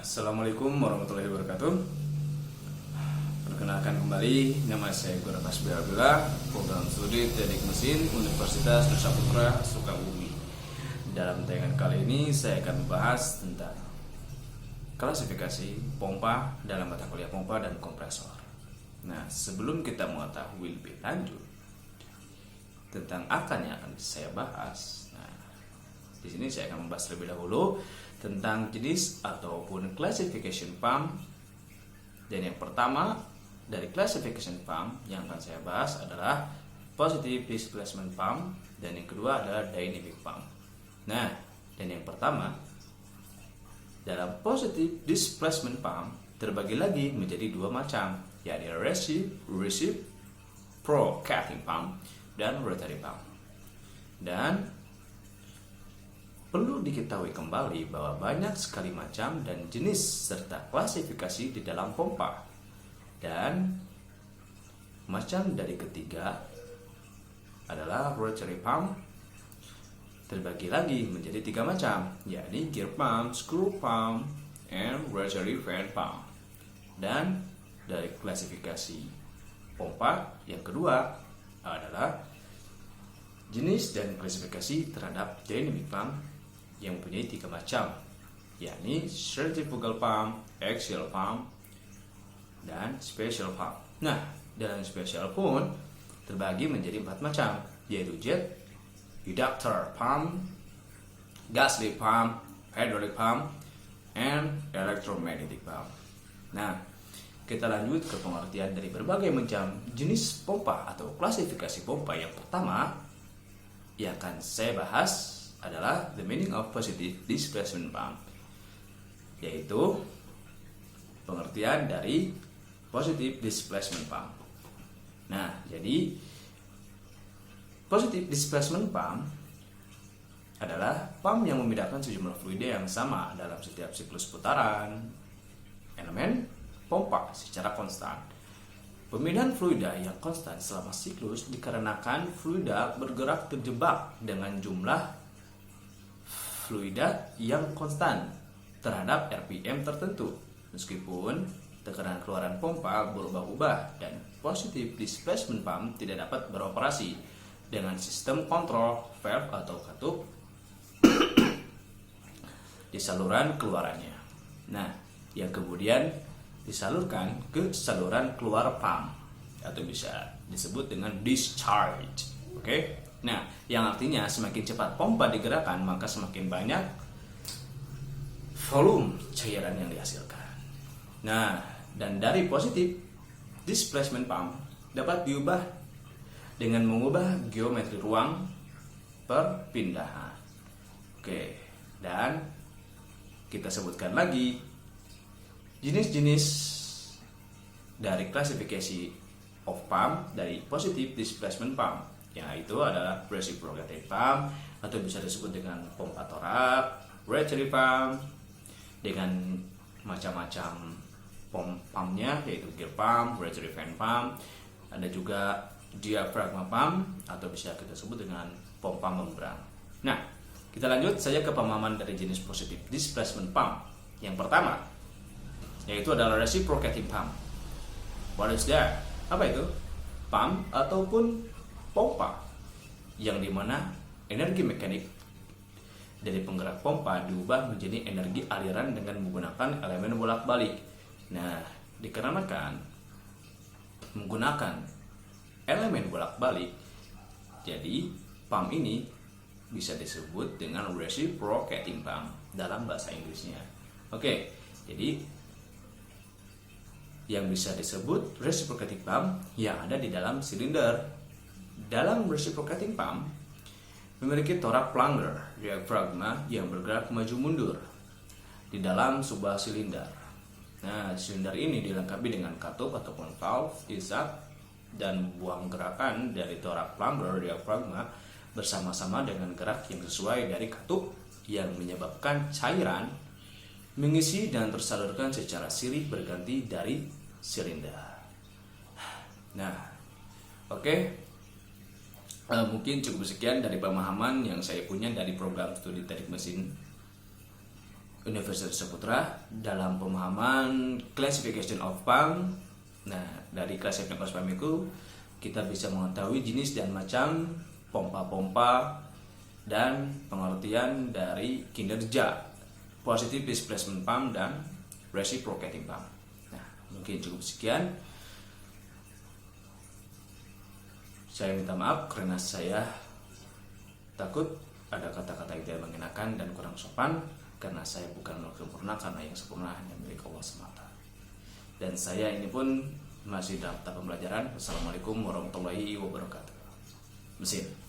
Assalamualaikum warahmatullahi wabarakatuh. Perkenalkan kembali, nama saya Guru Kasbi Abdullah, Program Studi Teknik Mesin Universitas Nusa Putra Sukabumi. Dalam tayangan kali ini saya akan membahas tentang klasifikasi pompa dalam mata kuliah pompa dan kompresor. Nah, sebelum kita mengetahui lebih lanjut tentang yang akan saya bahas, di sini saya akan membahas terlebih dahulu tentang jenis ataupun classification pump. Dan yang pertama dari classification pump yang akan saya bahas adalah positive displacement pump, dan yang kedua adalah dynamic pump. Nah, dan yang pertama dalam positive displacement pump terbagi lagi menjadi dua macam, yakni reciprocating pump dan rotary pump. Dan perlu diketahui kembali bahwa banyak sekali macam dan jenis serta klasifikasi di dalam pompa. Dan macam dari ketiga adalah rotary pump, terbagi lagi menjadi tiga macam, yakni gear pump, screw pump, and rotary fan pump. Dan dari klasifikasi pompa yang kedua adalah jenis dan klasifikasi terhadap dynamic pump yang mempunyai tiga macam, yakni centrifugal pump, axial pump, dan special pump. Nah, dalam special pun terbagi menjadi empat macam, yaitu jet, inductor pump, gas lift pump, hydraulic pump, and electromagnetic pump. Nah, kita lanjut ke pengertian dari berbagai macam jenis pompa atau klasifikasi pompa. Yang pertama yang akan saya bahas adalah the meaning of positive displacement pump, yaitu pengertian dari positive displacement pump. Nah, jadi positive displacement pump adalah pump yang memindahkan sejumlah fluida yang sama dalam setiap siklus putaran elemen pompa secara konstan. Pemindahan fluida yang konstan selama siklus dikarenakan fluida bergerak terjebak dengan jumlah fluida yang konstan terhadap RPM tertentu, meskipun tekanan keluaran pompa berubah-ubah, dan positive displacement pump tidak dapat beroperasi dengan sistem kontrol valve atau katup di saluran keluarannya. Nah, yang kemudian disalurkan ke saluran keluar pump atau bisa disebut dengan discharge. Oke? Nah, yang artinya semakin cepat pompa digerakkan, maka semakin banyak volume cairan yang dihasilkan. Nah, dan dari positive displacement pump dapat diubah dengan mengubah geometri ruang perpindahan. Oke, dan kita sebutkan lagi jenis-jenis dari klasifikasi of pump dari positive displacement pump, yaitu adalah reciprocating pump atau bisa disebut dengan pompa torak, rotary pump dengan macam-macam pumpnya, yaitu gear pump, rotary fan pump, ada juga diaphragma pump atau bisa kita sebut dengan pompa membran. Nah, kita lanjut saja ke pemahaman dari jenis positive displacement pump. Yang pertama yaitu adalah reciprocating pump. What is that? Apa itu? Pump ataupun pompa yang dimana energi mekanik dari penggerak pompa diubah menjadi energi aliran dengan menggunakan elemen bolak-balik. Nah, dikarenakan menggunakan elemen bolak-balik, jadi pump ini bisa disebut dengan reciprocating pump dalam bahasa Inggrisnya. Oke, jadi yang bisa disebut reciprocating pump yang ada di dalam silinder. Dalam reciprocating pump memiliki torak plunger diafragma yang bergerak maju mundur di dalam sebuah silinder. Nah, silinder ini dilengkapi dengan katup ataupun valve isap, dan buang gerakan dari torak plunger diafragma bersama-sama dengan gerak yang sesuai dari katup yang menyebabkan cairan mengisi dan tersalurkan secara silih berganti dari silinder. Nah, oke. Mungkin cukup sekian dari pemahaman yang saya punya dari program studi teknik mesin Universitas Saputra dalam pemahaman classification of pump. Nah, dari classification of pump itu kita bisa mengetahui jenis dan macam pompa-pompa dan pengertian dari kinerja positive displacement pump dan reciprocating pump. Nah, mungkin cukup sekian. Saya minta maaf karena saya takut ada kata-kata yang tidak mengenakan dan kurang sopan, karena saya bukan makhluk sempurna, karena yang sempurna hanya milik Allah semata. Dan saya ini pun masih dalam tahap pembelajaran. Wassalamualaikum warahmatullahi wabarakatuh. Mesin.